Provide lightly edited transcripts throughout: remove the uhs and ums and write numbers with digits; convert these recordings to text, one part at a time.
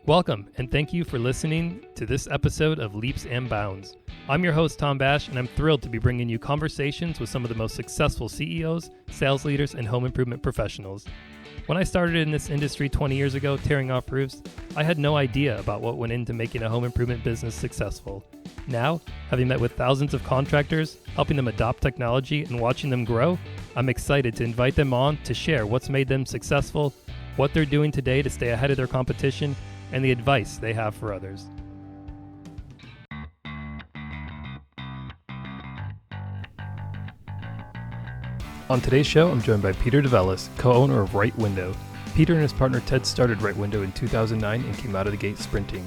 Welcome, and thank you for listening to this episode of Leaps and Bounds. I'm your host, Tom Bash, and I'm thrilled to be bringing you conversations with some of the most successful CEOs, sales leaders, and home improvement professionals. When I started in this industry 20 years ago, tearing off roofs, I had no idea about what went into making a home improvement business successful. Now, having met with thousands of contractors, helping them adopt technology, and watching them grow, I'm excited to invite them on to share what's made them successful, what they're doing today to stay ahead of their competition, and the advice they have for others. On today's show, I'm joined by Peter DeVellis, co-owner of Rite Window. Peter and his partner Ted started Rite Window in 2009 and came out of the gate sprinting.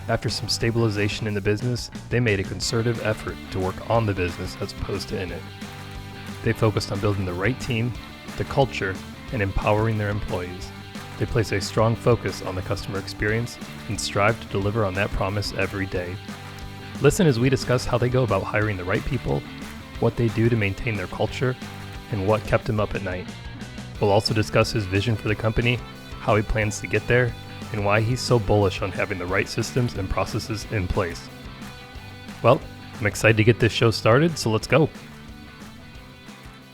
After some stabilization in the business, they made a concerted effort to work on the business as opposed to in it. They focused on building the right team, the culture, and empowering their employees. They place a strong focus on the customer experience and strive to deliver on that promise every day. Listen as we discuss how they go about hiring the right people, what they do to maintain their culture, and what kept him up at night. We'll also discuss his vision for the company, how he plans to get there, and why he's so bullish on having the right systems and processes in place. Well, I'm excited to get this show started, so let's go.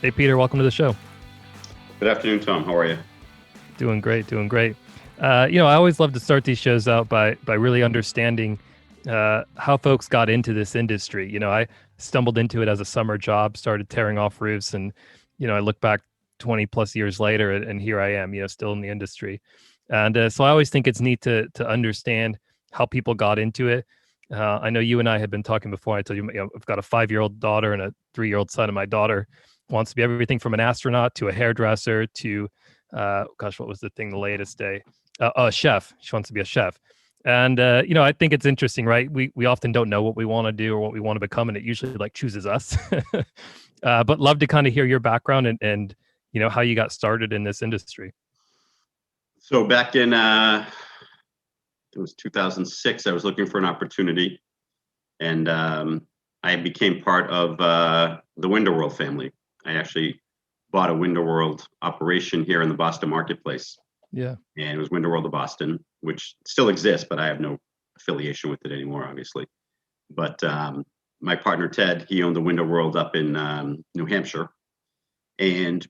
Hey Peter, welcome to the show. Good afternoon, Tom. How are you? Doing great. I always love to start these shows out by really understanding how folks got into this industry. I stumbled into it as a summer job, started tearing off roofs, and I look back 20 plus years later, and here I am, still in the industry. And so I always think it's neat to understand how people got into it. I know you and I had been talking before. I told you, I've got a 5-year-old daughter and a 3-year-old son, and my daughter wants to be everything from an astronaut to a hairdresser to what was the thing the latest day? A chef. She wants to be a chef. And, I think it's interesting, right? We often don't know what we want to do or what we want to become, and it usually chooses us. But love to kind of hear your background and how you got started in this industry. So back in, it was 2006, I was looking for an opportunity, and I became part of the Window World family. I actually bought a Window World operation here in the Boston marketplace. Yeah. And it was Window World of Boston, which still exists, but I have no affiliation with it anymore, obviously. But my partner, Ted, he owned the Window World up in New Hampshire. And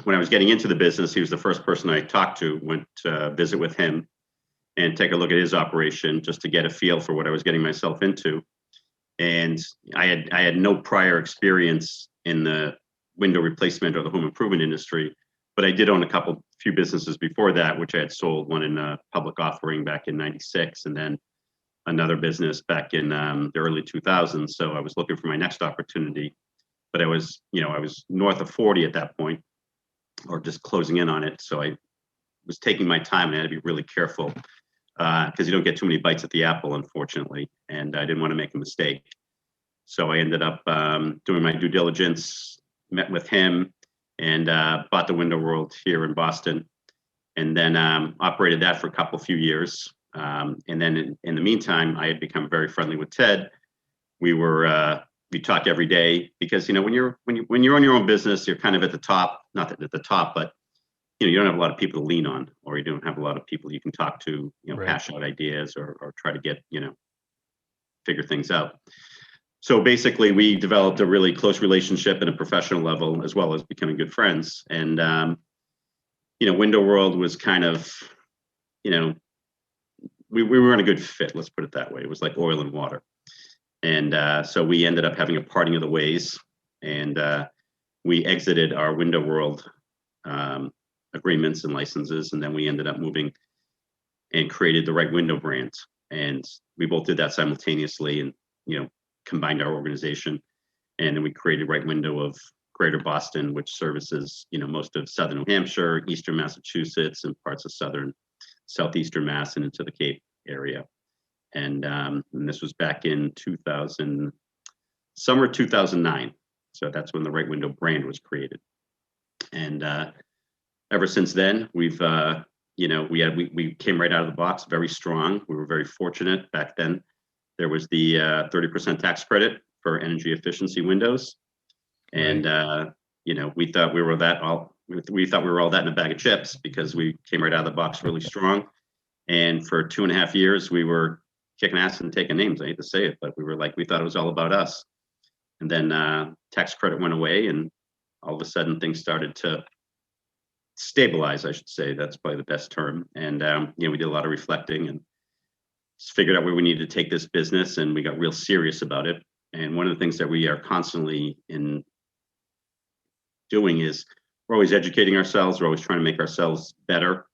when I was getting into the business, he was the first person I talked to, went to visit with him and take a look at his operation just to get a feel for what I was getting myself into. And I had no prior experience in the window replacement or the home improvement industry, but I did own a few businesses before that, which I had sold, one in a public offering back in 96, and then another business back in the early 2000s. So I was looking for my next opportunity, but I was north of 40 at that point, or just closing in on it. So I was taking my time, and I had to be really careful because you don't get too many bites at the apple, unfortunately, and I didn't want to make a mistake. So I ended up doing my due diligence, met with him, and bought the Window World here in Boston, and then operated that for a few years. And then in the meantime, I had become very friendly with Ted. We talk every day because when you're on your own business, you're kind of at the top, not at the top, but you don't have a lot of people to lean on, or you don't have a lot of people you can talk to, right, hash out ideas or try to get figure things out. So basically, we developed a really close relationship at a professional level, as well as becoming good friends. And, Window World was kind of, we were in a good fit, let's put it that way. It was like oil and water. And so we ended up having a parting of the ways, and we exited our Window World agreements and licenses. And then we ended up moving and created the Rite Window brand. And we both did that simultaneously, and, combined our organization, and then we created Rite Window of Greater Boston, which services most of southern New Hampshire, eastern Massachusetts, and parts of southeastern Mass, and into the Cape area. And this was back in summer 2009. So that's when the Rite Window brand was created. And ever since then, we've we came right out of the box very strong. We were very fortunate back then. There was the 30% tax credit for energy efficiency windows, and we thought we were all that in a bag of chips because we came right out of the box really strong. And for 2.5 years, we were kicking ass and taking names. I hate to say it, but we thought it was all about us. And then tax credit went away, and all of a sudden things started to stabilize, I should say. That's probably the best term. And we did a lot of reflecting and figured out where we needed to take this business, and we got real serious about it. And one of the things that we are constantly in doing is we're always educating ourselves. We're always trying to make ourselves better.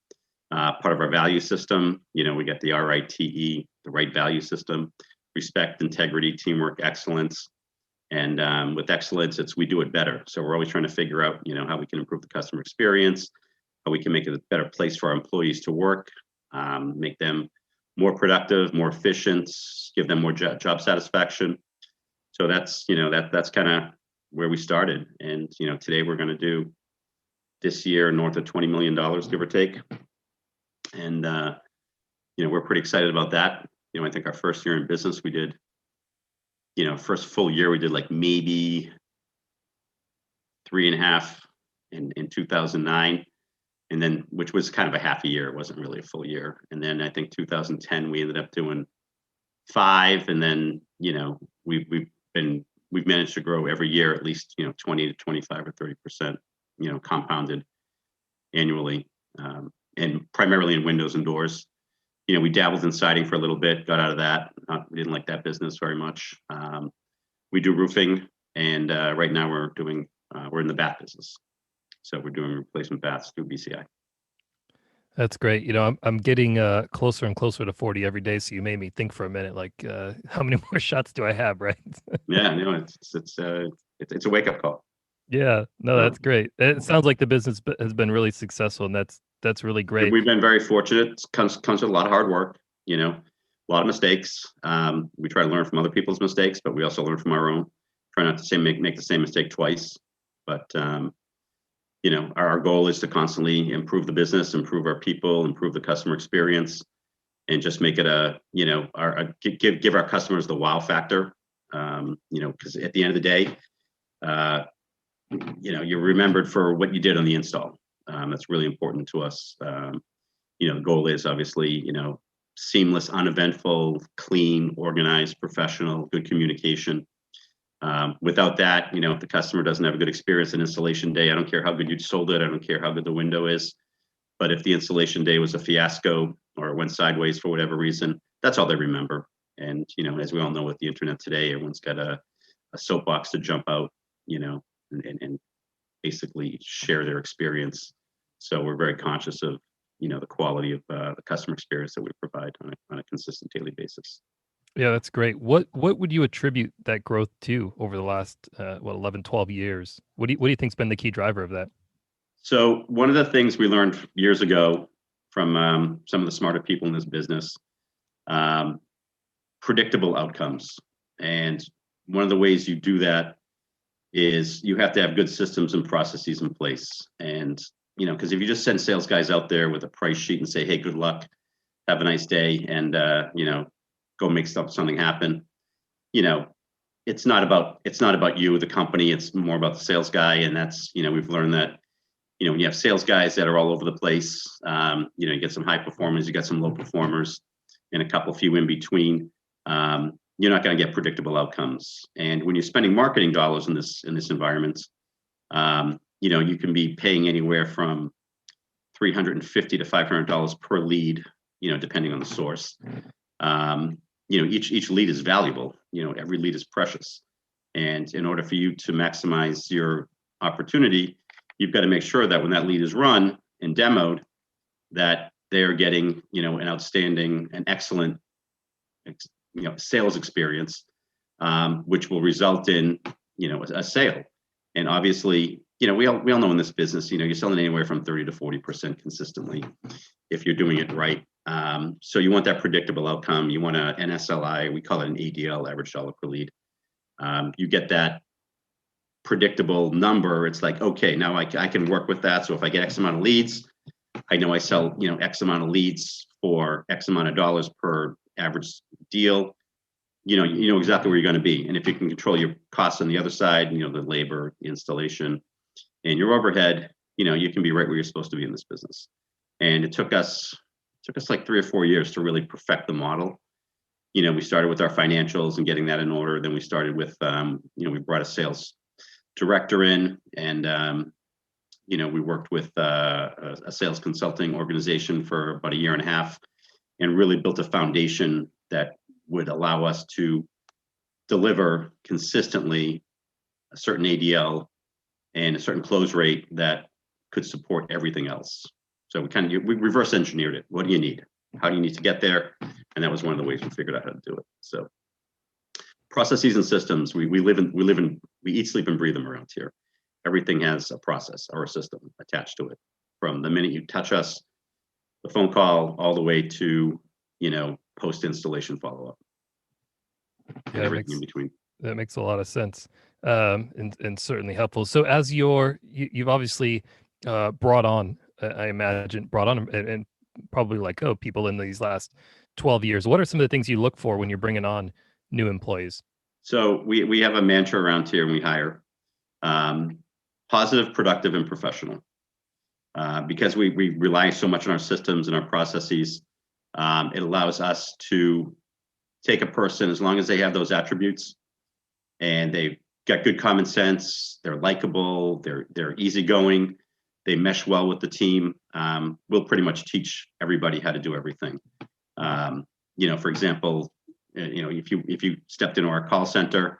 Part of our value system, we got the RITE, the right value system: respect, integrity, teamwork, excellence. And with excellence, it's we do it better. So we're always trying to figure out, how we can improve the customer experience, how we can make it a better place for our employees to work, make them more productive, more efficient, give them more job satisfaction. So that's kind of where we started. And today we're going to do this year north of $20 million, give or take. And we're pretty excited about that. I think our first year in business, we did, first full year, we did like maybe 3.5 in 2009. And then, which was kind of a half a year. It wasn't really a full year. And then I think 2010, we ended up doing 5. And then, we've managed to grow every year, at least, 20 to 25 or 30%, compounded annually, and primarily in windows and doors. We dabbled in siding for a little bit, got out of that. We didn't like that business very much. We do roofing, and right now we're in the bath business. So we're doing replacement baths through BCI. That's great. I'm getting closer and closer to 40 every day. So you made me think for a minute, like, how many more shots do I have, right? Yeah, it's a wake up call. Yeah, no, that's great. It sounds like the business has been really successful, and that's really great. We've been very fortunate. It comes with a lot of hard work, a lot of mistakes. We try to learn from other people's mistakes, but we also learn from our own. Try not to make the same mistake twice. But our goal is to constantly improve the business, improve our people, improve the customer experience, and just make it give our customers the wow factor. Because at the end of the day, you're remembered for what you did on the install. That's really important to us. The goal is obviously, seamless, uneventful, clean, organized, professional, good communication. Without that, if the customer doesn't have a good experience in installation day, I don't care how good you sold it. I don't care how good the window is. But if the installation day was a fiasco or it went sideways for whatever reason, that's all they remember. And, as we all know with the internet today, everyone's got a soapbox to jump out, and basically share their experience. So we're very conscious of, the quality of the customer experience that we provide on a consistent daily basis. Yeah, that's great. What would you attribute that growth to over the last 11, 12 years? What do you think's been the key driver of that? So one of the things we learned years ago from some of the smarter people in this business, predictable outcomes. And one of the ways you do that is you have to have good systems and processes in place. And because if you just send sales guys out there with a price sheet and say, hey, good luck, have a nice day, and go make something happen, it's not about you, the company. It's more about the sales guy. And that's, we've learned that, when you have sales guys that are all over the place, you get some high performers, you got some low performers, and a few in between. You're not going to get predictable outcomes. And when you're spending marketing dollars in this environment, you can be paying anywhere from $350 to $500 per lead, depending on the source. Each lead is valuable. Every lead is precious. And in order for you to maximize your opportunity, you've got to make sure that when that lead is run and demoed, that they are getting, an outstanding and excellent, sales experience, which will result in, a sale. And obviously, we all know in this business, you're selling anywhere from 30 to 40% consistently if you're doing it right. So you want that predictable outcome. You want an SLI, we call it an ADL, average dollar per lead. You get that predictable number. It's like, okay, now I can work with that. So if I get X amount of leads, I know I sell, X amount of leads for X amount of dollars per average deal. You know exactly where you're going to be. And if you can control your costs on the other side, the labor, the installation, and your overhead, you can be right where you're supposed to be in this business. And it took us, took us like 3 or 4 years to really perfect the model. We started with our financials and getting that in order. Then we started with, we brought a sales director in, and we worked with a sales consulting organization for about a year and a half, and really built a foundation that would allow us to deliver consistently a certain ADL and a certain close rate that could support everything else. So we reverse engineered it. What do you need? How do you need to get there? And that was one of the ways we figured out how to do it. So processes and systems, we eat, sleep, and breathe them around here. Everything has a process or a system attached to it. From the minute you touch us, the phone call, all the way to, post-installation follow-up. Yeah, everything in between. That makes a lot of sense, and certainly helpful. So as you've obviously brought on and probably people in these last 12 years. What are some of the things you look for when you're bringing on new employees? So we have a mantra around here, and we hire positive, productive, and professional. Because we rely so much on our systems and our processes, it allows us to take a person, as long as they have those attributes and they've got good common sense, they're likable, they're easygoing, they mesh well with the team. We'll pretty much teach everybody how to do everything. For example, if you stepped into our call center,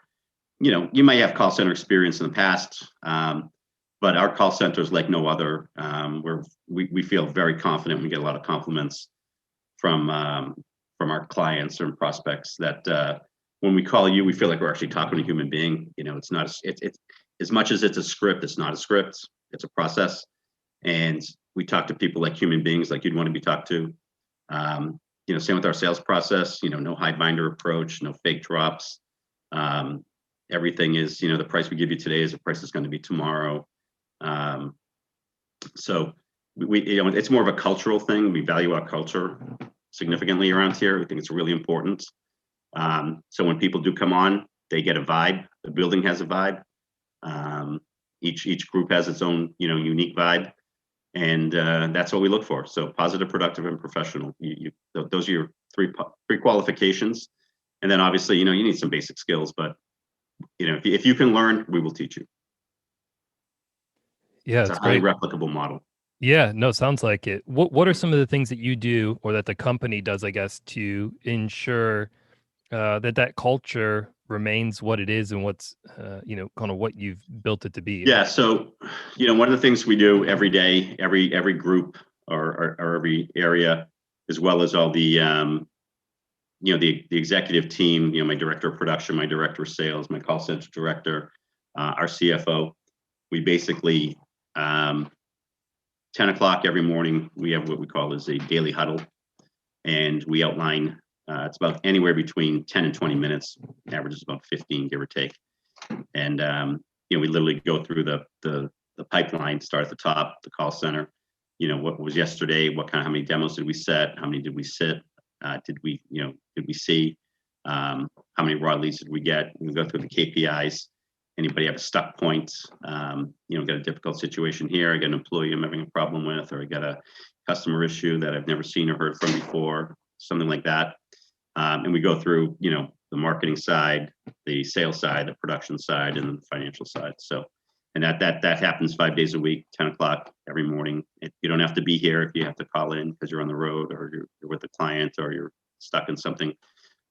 you might have call center experience in the past, but our call center is like no other. We feel very confident. We get a lot of compliments from our clients and prospects that when we call you, we feel like we're actually talking to a human being. It's not it's as much as it's a script. It's not a script. It's a process, and we talk to people like human beings, like you'd want to be talked to. Same with our sales process. No high binder approach, no fake drops. Everything is, the price we give you today is the price it's going to be tomorrow. So it's more of a cultural thing. We value our culture significantly around here. We think it's really important. So when people do come on, they get a vibe. The building has a vibe. Each group has its own, unique vibe, and that's what we look for. So positive, productive, and professional. Those are your three qualifications, and then obviously, you need some basic skills. But if you can learn, we will teach you. Yeah, it's a highly replicable model. Yeah, no, sounds like it. What are some of the things that you do, or that the company does, I guess, to ensure that culture remains what it is and what's kind of what you've built it to be? Yeah. So, one of the things we do every day, every group or every area, as well as all the the executive team, my director of production, my director of sales, my call center director, our CFO, we basically 10 o'clock every morning, we have what we call is a daily huddle, and we outline. It's about anywhere between 10 and 20 minutes. Average is about 15, give or take. And we literally go through the pipeline, start at the top, the call center. What was yesterday? How many demos did we set? How many did we sit? Did we see? How many raw leads did we get? We go through the KPIs. Anybody have a stuck point? Got a difficult situation here. I got an employee I'm having a problem with, or I got a customer issue that I've never seen or heard from before, something like that. And we go through, the marketing side, the sales side, the production side, and the financial side. So, and that happens 5 days a week, 10 o'clock every morning. You don't have to be here if you have to call in because you're on the road, or you're with a client, or you're stuck in something.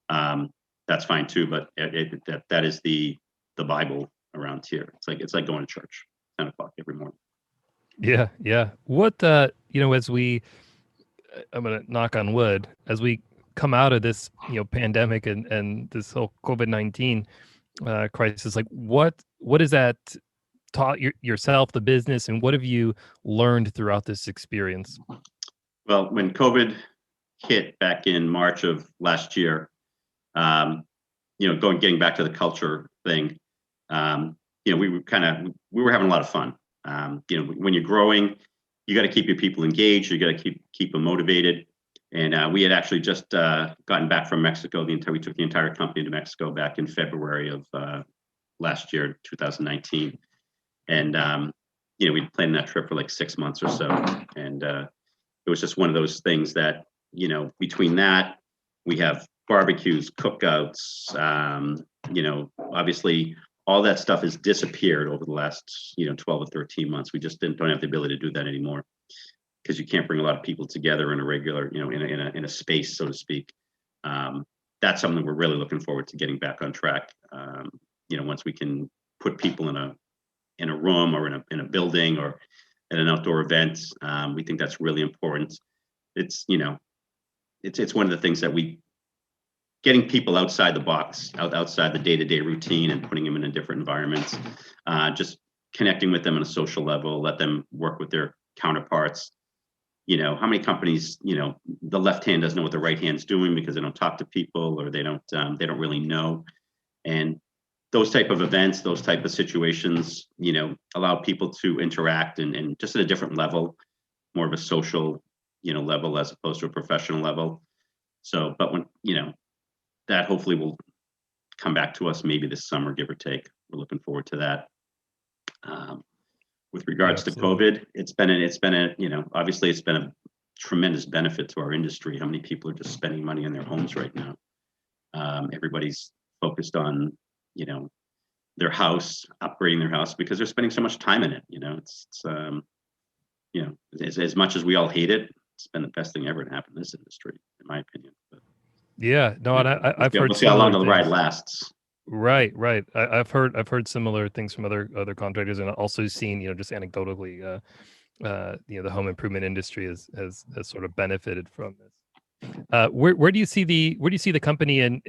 That's fine too. But that is the Bible around here. It's like going to church, 10 o'clock every morning. Yeah. What as I'm gonna knock on wood, as we come out of this pandemic and this whole COVID-19 crisis, what is that taught yourself, the business, and what have you learned throughout this experience? Well, when COVID hit back in March of last year, getting back to the culture thing, we were having a lot of fun. When you're growing, you got to keep your people engaged. You got to keep them motivated. And we had actually just gotten back from Mexico. We took the entire company to Mexico back in February of last year, 2019. And we'd planned that trip for like 6 months or so. And it was just one of those things that between that, we have barbecues, cookouts, obviously all that stuff has disappeared over the last, 12 or 13 months. We just don't have the ability to do that anymore because you can't bring a lot of people together in a regular, in a space, so to speak. That's something we're really looking forward to getting back on track. Once we can put people in a room or in a building or at an outdoor event, we think that's really important. It's one of the things that getting people outside the box, outside the day-to-day routine and putting them in a different environment, just connecting with them on a social level, let them work with their counterparts. How many companies, the left hand doesn't know what the right hand's doing because they don't talk to people or they don't really know. And those type of events, those type of situations, allow people to interact and just at a different level, more of a social, level as opposed to a professional level. So, but when, that hopefully will come back to us maybe this summer, give or take. We're looking forward to that. With regards to COVID, it's been obviously it's been a tremendous benefit to our industry. How many people are just spending money in their homes right now? Everybody's focused on, their house, upgrading their house because they're spending so much time in it. As much as we all hate it, it's been the best thing ever to happen in this industry, in my opinion. But, yeah, no, and I've heard we'll see how long the ride lasts. Right. I've heard similar things from other contractors, and also seen, just anecdotally, the home improvement industry has sort of benefited from this. Where do you see the company in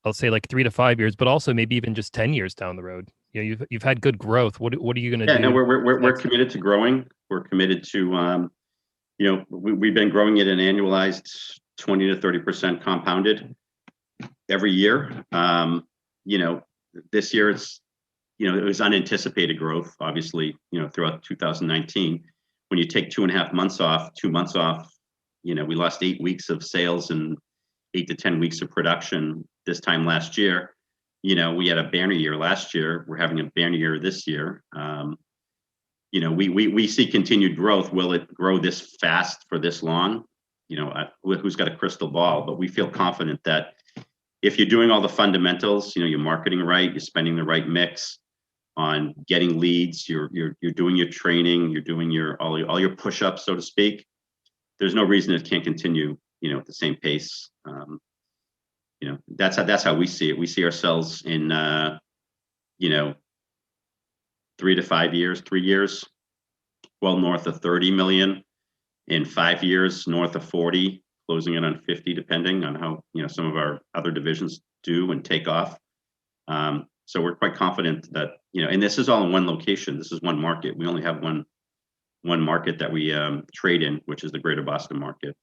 I'll say like 3 to 5 years, but also maybe even just 10 years down the road? You've had good growth. What are you going to do? No, we're committed to growing. We're committed to we've been growing at an annualized 20 to 30% compounded every year. This year it's it was unanticipated growth, obviously, throughout 2019. When you take 2.5 months off, 2 months off, we lost 8 weeks of sales and 8 to 10 weeks of production this time last year. We had a banner year last year. We're having a banner year this year. We see continued growth. Will it grow this fast for this long? Who's got a crystal ball? But we feel confident that if you're doing all the fundamentals, you're marketing right, you're spending the right mix on getting leads, you're doing your training, you're doing all your push-ups, so to speak. There's no reason it can't continue, at the same pace. That's how we see it. We see ourselves in 3 to 5 years, 3 years, well north of 30 million. In 5 years, north of 40, closing in on 50, depending on how some of our other divisions do and take off. So we're quite confident that and this is all in one location. This is one market. We only have one market that we trade in, which is the Greater Boston market.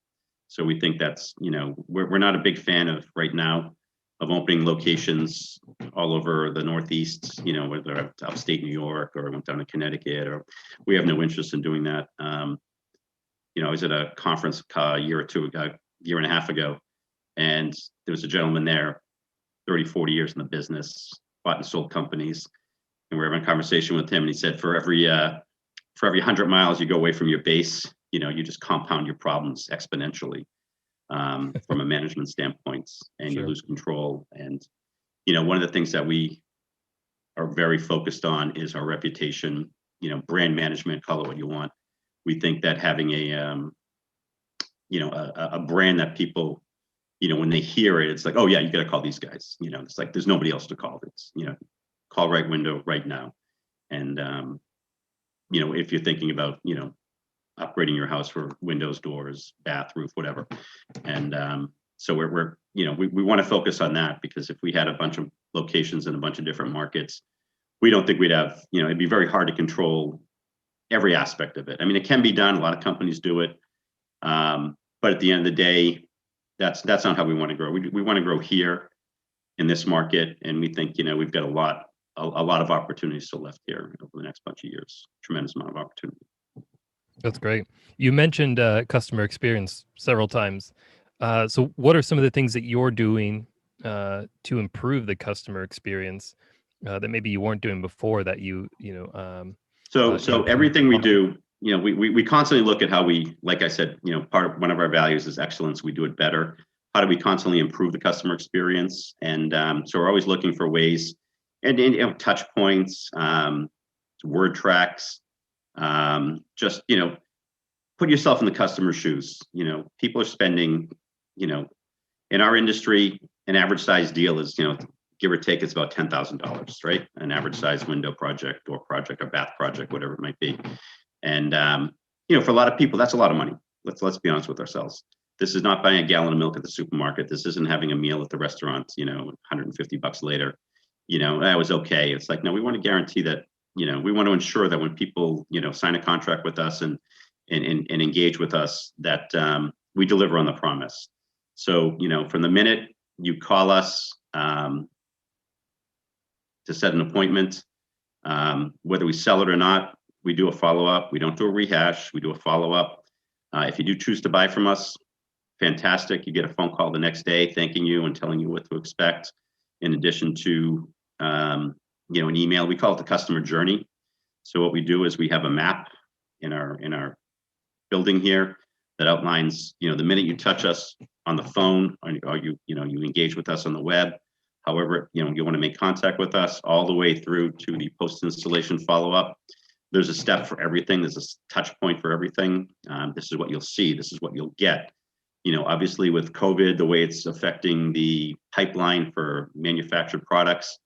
So we think that's we're not a big fan of right now of opening locations all over the Northeast. Whether upstate New York or went down to Connecticut, or we have no interest in doing that. I was at a conference a year and a half ago, and there was a gentleman there, 30, 40 years in the business, bought and sold companies. And we were having a conversation with him, and he said, for every 100 miles you go away from your base, you just compound your problems exponentially from a management standpoint, and Sure. You lose control. And, one of the things that we are very focused on is our reputation, brand management, call it what you want. We think that having a brand that people, when they hear it, it's like, oh yeah, you got to call these guys. It's like there's nobody else to call. It's call Rite Window right now. And if you're thinking about upgrading your house for windows, doors, bath, roof, whatever. And so we're we want to focus on that, because if we had a bunch of locations in a bunch of different markets, we don't think we'd have it'd be very hard to control every aspect of it. I mean, it can be done. A lot of companies do it. But at the end of the day, that's not how we want to grow. We want to grow here in this market. And we think, we've got a lot of opportunities still left here over the next bunch of years. Tremendous amount of opportunity. That's great. You mentioned customer experience several times. So what are some of the things that you're doing to improve the customer experience that maybe you weren't doing before that So everything we do we constantly look at how we, like I said, part of one of our values is excellence. We do it better. How do we constantly improve the customer experience? And so we're always looking for ways and touch points, word tracks, just, put yourself in the customer's shoes. People are spending, in our industry, an average size deal is, give or take, it's about $10,000, right? An average size window project or bath project, whatever it might be. And, for a lot of people, that's a lot of money. Let's be honest with ourselves. This is not buying a gallon of milk at the supermarket. This isn't having a meal at the restaurant, $150 later, that was okay. It's like, no, we want to guarantee that, we want to ensure that when people, sign a contract with us and engage with us, that we deliver on the promise. So, from the minute you call us to set an appointment, whether we sell it or not, we do a follow-up. We don't do a rehash. We do a follow-up. If you do choose to buy from us, fantastic. You get a phone call the next day thanking you and telling you what to expect. In addition to, an email, we call it the customer journey. So what we do is we have a map in our building here that outlines, the minute you touch us on the phone or you engage with us on the web, however, you want to make contact with us, all the way through to the post-installation follow-up. There's a step for everything. There's a touch point for everything. This is what you'll see. This is what you'll get. Obviously with COVID, the way it's affecting the pipeline for manufactured products,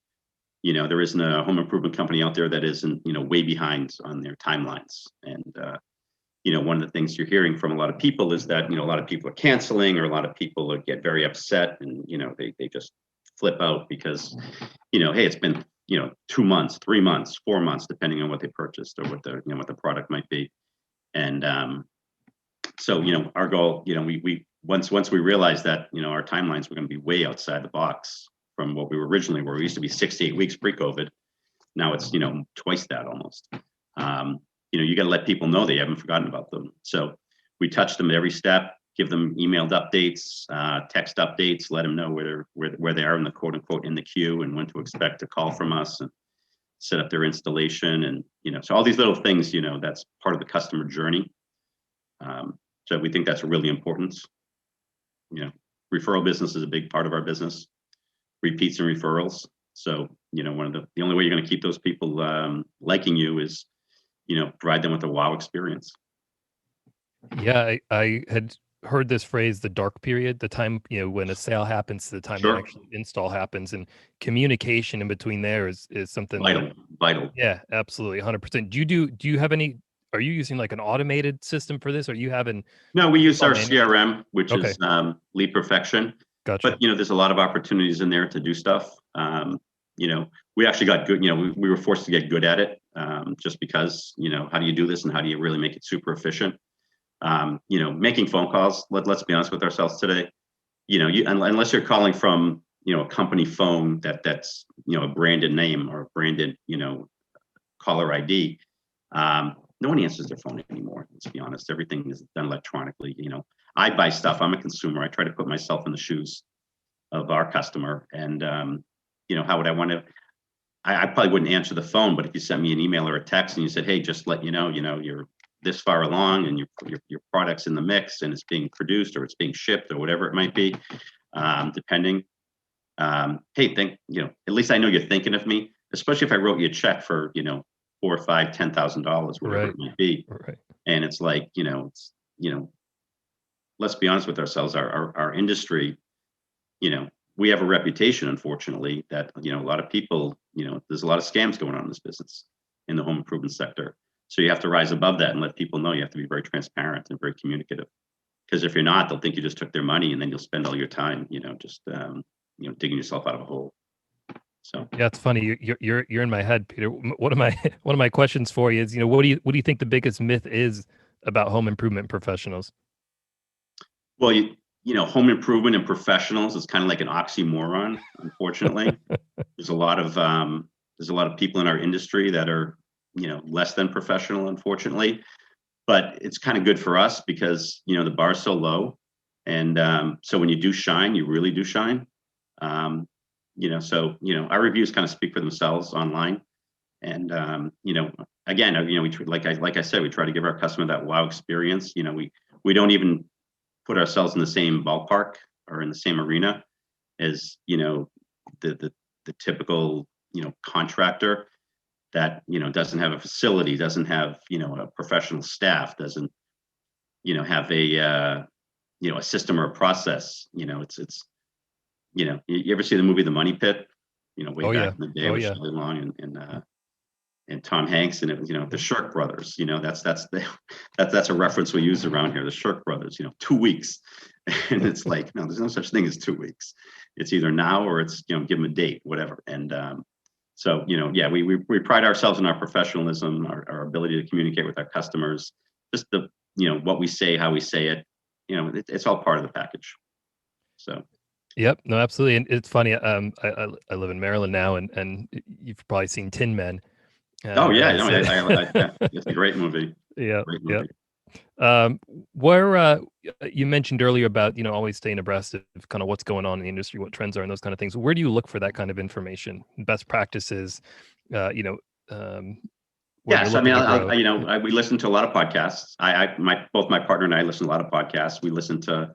there isn't a home improvement company out there that isn't, way behind on their timelines. And, one of the things you're hearing from a lot of people is that, a lot of people are canceling, or a lot of people get very upset and, they just flip out because, hey, it's been, 2 months, 3 months, 4 months, depending on what they purchased or what the product might be. And so, our goal, we once we realized that, our timelines were going to be way outside the box from what we were originally, where we used to be 6 to 8 weeks pre-COVID. Now it's, twice that almost. You got to let people know that you haven't forgotten about them. So we touch them at every step, give them emailed updates, text updates, let them know where they are in the quote unquote in the queue and when to expect a call from us, and set up their installation. And, so all these little things, that's part of the customer journey. So we think that's really important. Referral business is a big part of our business, repeats and referrals. So, one of the only way you're going to keep those people liking you is, provide them with a wow experience. Yeah, I had heard this phrase, the dark period, the time, when a sale happens to the time Sure. the actual install happens, and communication in between there is something Vital. Yeah, absolutely. 100%. Do you have any, are you using like an automated system for this? Or are you having? No, we use our manual? CRM, which Okay. is Lead Perfection. Gotcha. But, there's a lot of opportunities in there to do stuff. We actually got good, we were forced to get good at it, just because, how do you do this and how do you really make it super efficient? Making phone calls, let's be honest with ourselves today, unless you're calling from, a company phone that's, a branded name or a branded, caller ID, no one answers their phone anymore. Let's be honest. Everything is done electronically. I buy stuff. I'm a consumer. I try to put myself in the shoes of our customer. And, how would I want to? I probably wouldn't answer the phone, but if you sent me an email or a text and you said, "Hey, just let you know, you're this far along and your product's in the mix and it's being produced or it's being shipped or whatever it might be," depending. Hey, at least I know you're thinking of me. Especially if I wrote you a check for, $4 or $5, $10,000, whatever Right. it might be. Right. And it's like, let's be honest with ourselves. Our industry, we have a reputation, unfortunately, that, a lot of people, there's a lot of scams going on in this business, in the home improvement sector. So you have to rise above that and let people know. You have to be very transparent and very communicative. Because if you're not, they'll think you just took their money, and then you'll spend all your time, just, digging yourself out of a hole. So Yeah, it's funny. You're in my head, Peter. One of my questions for you is, what do you think the biggest myth is about home improvement professionals? Well, home improvement and professionals is kind of like an oxymoron, unfortunately. There's a lot of people in our industry that are, less than professional, unfortunately. But it's kind of good for us because, the bar is so low. And so when you do shine, you really do shine. So, our reviews kind of speak for themselves online. And, again, like I said, we try to give our customer that wow experience. We don't even put ourselves in the same ballpark or in the same arena as the typical contractor that doesn't have a facility, doesn't have a professional staff, doesn't have a system or a process. You ever see the movie The Money Pit? Way Oh back yeah. in the day Oh with yeah. Shelley Long and Tom Hanks, and it was the Shirk brothers. That's a reference we use around here. The Shirk brothers. 2 weeks, and it's like no, there's no such thing as 2 weeks. It's either now or it's give them a date, whatever. And so yeah, we pride ourselves in our professionalism, our ability to communicate with our customers. Just the what we say, how we say it. It's all part of the package. So. Yep. No, absolutely. And it's funny. I live in Maryland now, and you've probably seen Tin Men. Oh yeah, As no, a- yeah, it's a great movie. yeah. Great Yeah. movie. Where you mentioned earlier about always staying abreast of kind of what's going on in the industry, what trends are, and those kind of things. Where do you look for that kind of information, best practices? When Yeah, you're so I mean, looking to grow. we listen to a lot of podcasts. Both my partner and I listen to a lot of podcasts. We listen to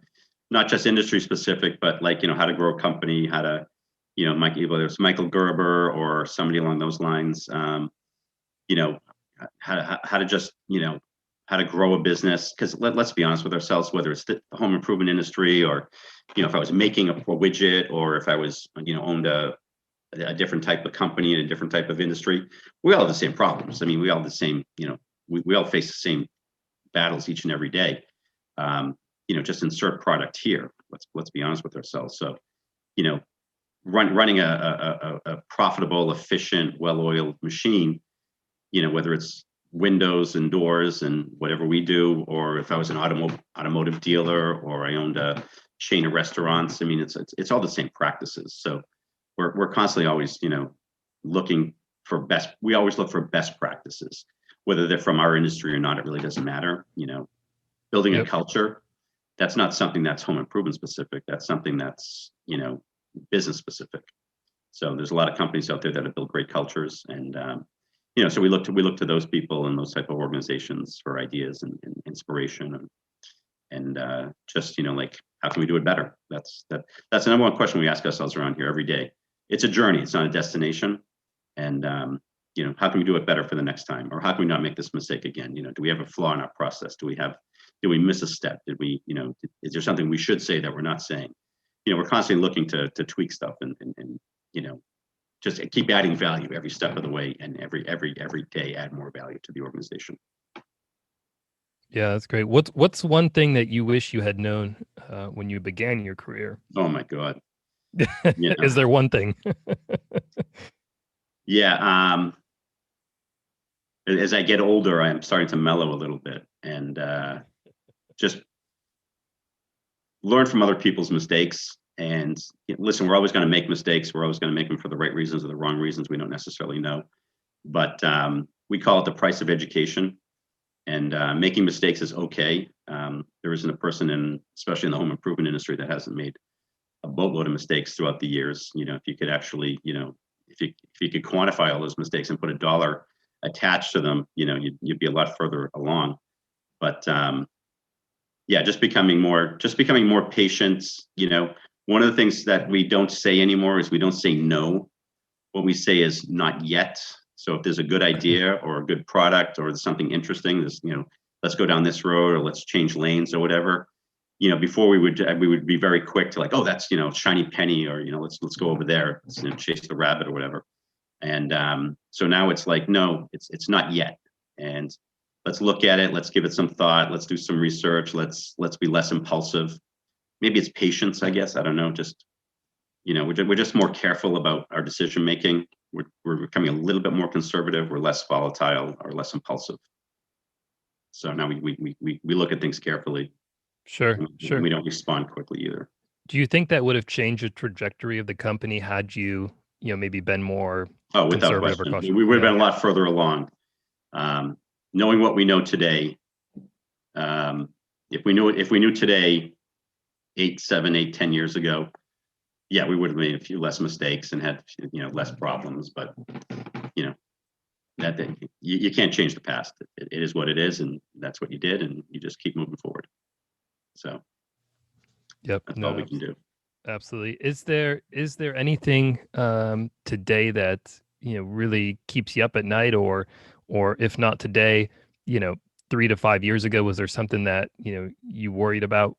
not just industry specific, but like how to grow a company, how to, whether it's Michael Gerber or somebody along those lines. How to just how to grow a business. Because let's be honest with ourselves, whether it's the home improvement industry or if I was making a widget or if I was owned a different type of company in a different type of industry, we all have the same problems. I mean, we all have the same, we all face the same battles each and every day. Just insert product here. Let's be honest with ourselves. So, running a profitable, efficient, well-oiled machine, whether it's windows and doors and whatever we do, or if I was an automotive dealer or I owned a chain of restaurants, I mean, it's all the same practices. So we're constantly always, looking for we always look for best practices, whether they're from our industry or not, it really doesn't matter. Building a culture, that's not something that's home improvement specific. That's something that's, business specific. So there's a lot of companies out there that have built great cultures, and so we look to those people and those type of organizations for ideas and inspiration and just like how can we do it better? That's the number one question we ask ourselves around here every day. It's a journey. It's not a destination. And how can we do it better for the next time, or how can we not make this mistake again? Do we have a flaw in our process? Do we miss a step? Did we is there something we should say that we're not saying? We're constantly looking to tweak stuff and just keep adding value every step of the way, and every day add more value to the organization. Yeah, that's great. What's one thing that you wish you had known when you began your career? Oh my God. Is there one thing? Yeah. As I get older, I'm starting to mellow a little bit and just learn from other people's mistakes. And listen, we're always going to make mistakes. We're always going to make them for the right reasons or the wrong reasons. We don't necessarily know. But we call it the price of education. And making mistakes is okay. There isn't a person especially in the home improvement industry, that hasn't made a boatload of mistakes throughout the years. If you could actually, if you could quantify all those mistakes and put a dollar attached to them, you'd be a lot further along. But just becoming more patient. One of the things that we don't say anymore is we don't say no. What we say is not yet. So if there's a good idea or a good product or something interesting, let's go down this road or let's change lanes or whatever. Before we would be very quick to like, oh, that's shiny penny, or let's go over there, chase the rabbit or whatever. And so now it's like, no, it's not yet. And let's look at it. Let's give it some thought. Let's do some research. Let's be less impulsive. Maybe it's patience, I guess. I don't know. Just we're just more careful about our decision making. We're becoming a little bit more conservative. We're less volatile or less impulsive. So now we look at things carefully. Sure. We don't respond quickly either. Do you think that would have changed the trajectory of the company had you, maybe been more without question, we would have been a lot further along. Knowing what we know today, if we knew today, 8, 7, 8, 10 years ago, yeah, we would have made a few less mistakes and had less problems. But that you can't change the past. It is what it is, and that's what you did, and you just keep moving forward. So Yep. that's all No, we can do. absolutely. Is there anything today that really keeps you up at night, or if not today, 3 to 5 years ago, was there something that you worried about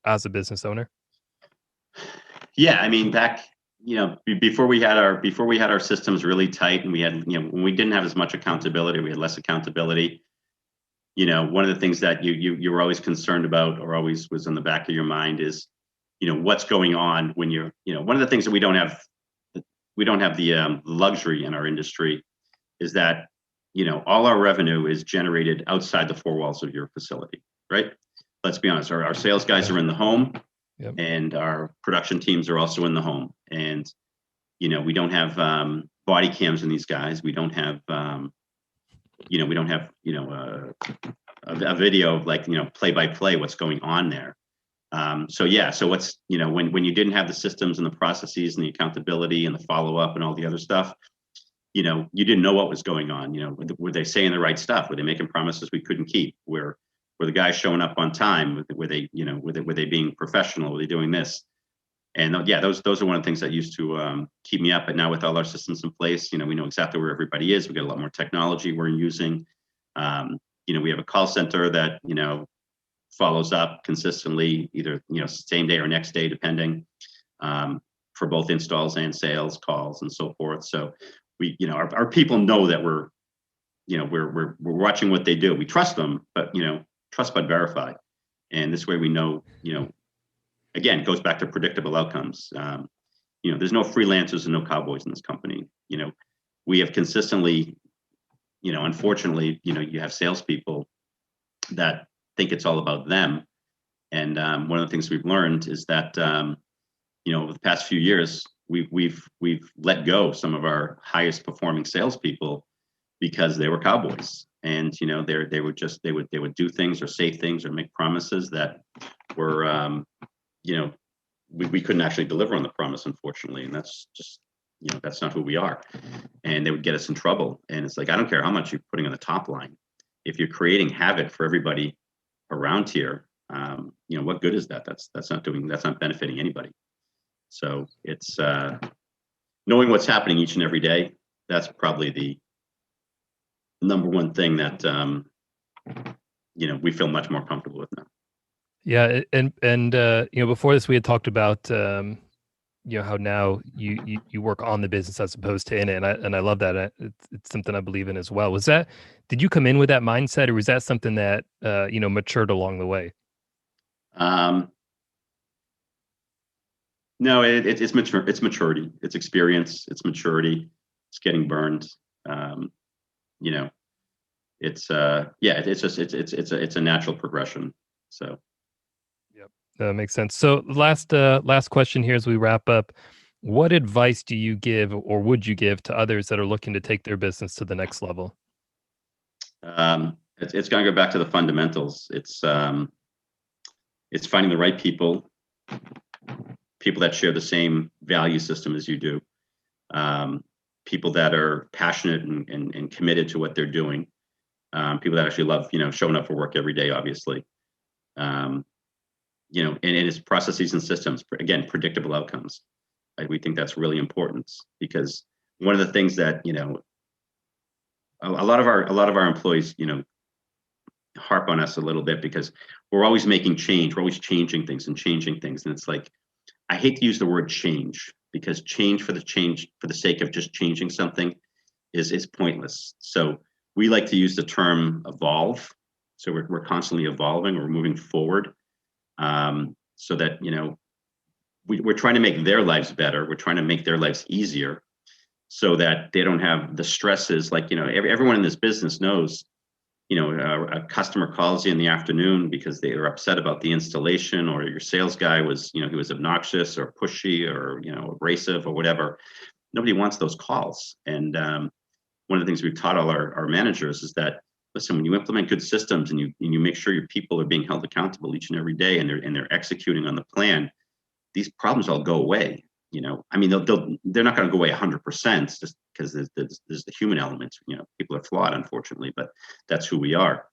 as a business owner? Yeah, I mean, back before we had our systems really tight, and we had when we didn't have as much accountability, we had less accountability. One of the things that you were always concerned about, or always was in the back of your mind, is what's going on when one of the things that we don't have the luxury in our industry is that all our revenue is generated outside the four walls of your facility, right? Let's be honest, our sales guys are in the home. Yep. And our production teams are also in the home, and we don't have body cams in these guys. We don't have a video of like play by play what's going on there. So what's when you didn't have the systems and the processes and the accountability and the follow up and all the other stuff, you didn't know what was going on. Were they saying the right stuff? Were they making promises we couldn't keep? Were the guys showing up on time? Were they being professional? Were they doing this? And those are one of the things that used to keep me up. But now with all our systems in place, we know exactly where everybody is. We got a lot more technology we're using. We have a call center that follows up consistently, either same day or next day, depending, for both installs and sales calls and so forth. So we, our people know that we're watching what they do. We trust them, but trust but verify. And this way we know, again, it goes back to predictable outcomes. There's no freelancers and no cowboys in this company. We have consistently, unfortunately, you have salespeople that think it's all about them. And one of the things we've learned is that, over the past few years, we've let go some of our highest performing salespeople because they were cowboys. And they would do things or say things or make promises that were we couldn't actually deliver on the promise, unfortunately. And that's just that's not who we are. And they would get us in trouble. And it's like, I don't care how much you're putting on the top line, if you're creating havoc for everybody around here, what good is that? That's not benefiting anybody. So it's knowing what's happening each and every day. That's probably the number one thing that we feel much more comfortable with now. Yeah, and before this we had talked about how now you work on the business as opposed to in it, and I love that. It's something I believe in as well. Did you come in with that mindset, or was that something that matured along the way? No, it's mature. It's maturity. It's experience. It's maturity. It's getting burned. It's a natural progression. So. Yep, that makes sense. So last question here as we wrap up. What advice do you give, or would you give, to others that are looking to take their business to the next level? It's going to go back to the fundamentals. It's finding the right people that share the same value system as you do, people that are passionate and committed to what they're doing, people that actually love showing up for work every day, obviously. And it's processes and systems, again, predictable outcomes. We think that's really important, because one of the things that a lot of our employees harp on us a little bit, because we're always making change. We're always changing things, and it's like, I hate to use the word change, because change for the sake of just changing something is pointless. So we like to use the term evolve. So we're constantly evolving. We're moving forward, so that we're trying to make their lives better. We're trying to make their lives easier, so that they don't have the stresses. Like everyone in this business knows. A customer calls you in the afternoon because they are upset about the installation, or your sales guy was, he was obnoxious or pushy or, abrasive or whatever. Nobody wants those calls. And one of the things we've taught all our managers is that, listen, when you implement good systems and you make sure your people are being held accountable each and every day, and they're executing on the plan, these problems all go away. I mean, they're not going to go away 100% just because there's the human element. People are flawed, unfortunately, but that's who we are.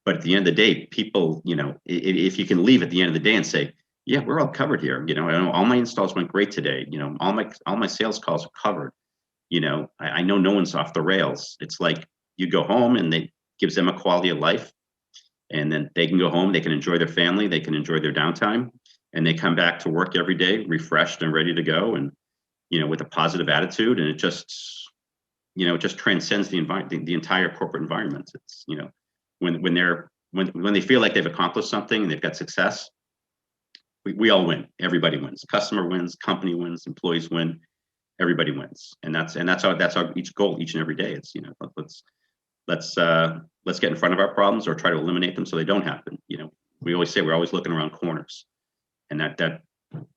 But at the end of the day, people, if you can leave at the end of the day and say, yeah, we're all covered here. I know all my installs went great today. All my sales calls are covered. I know no one's off the rails. It's like you go home and they gives them a quality of life, and then they can go home, they can enjoy their family, they can enjoy their downtime, and they come back to work every day refreshed and ready to go, and with a positive attitude. And it just transcends the entire corporate environment. It's when they feel like they've accomplished something and they've got success, we all win. Everybody wins. Customer wins, company wins, employees win, everybody wins. And that's our each goal each and every day. It's let's get in front of our problems or try to eliminate them so they don't happen. We always say we're always looking around corners, and that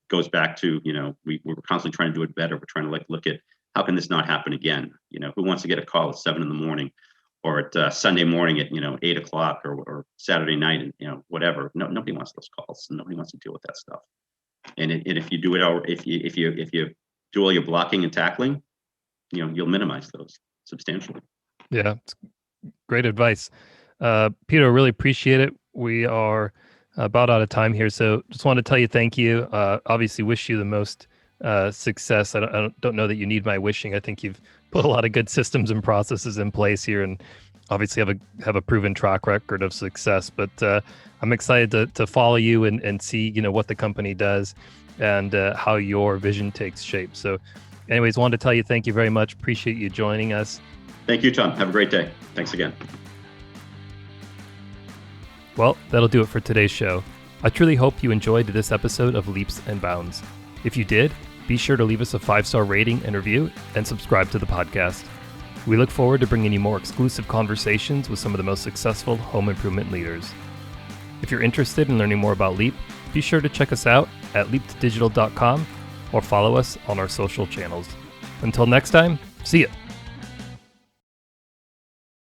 goes back to we're constantly trying to do it better. We're trying to look at how can this not happen again. Who wants to get a call at 7 a.m. or at Sunday morning at 8 o'clock or Saturday night, and whatever. Nobody wants those calls. Nobody wants to deal with that stuff. And if you do it, if you do all your blocking and tackling, you'll minimize those substantially. Yeah, it's great advice. Peter, really appreciate it. We are about out of time here, so just want to tell you thank you. Obviously wish you the most success. I don't know that you need my wishing. I think you've put a lot of good systems and processes in place here, and obviously have a proven track record of success. But I'm excited to follow you and see what the company does and how your vision takes shape. So anyways, wanted to tell you thank you very much. Appreciate you joining us. Thank you, Tom. Have a great day. Thanks again. Well, that'll do it for today's show. I truly hope you enjoyed this episode of Leaps and Bounds. If you did, be sure to leave us a 5-star rating and review and subscribe to the podcast. We look forward to bringing you more exclusive conversations with some of the most successful home improvement leaders. If you're interested in learning more about Leap, be sure to check us out at leapdigital.com or follow us on our social channels. Until next time, see ya.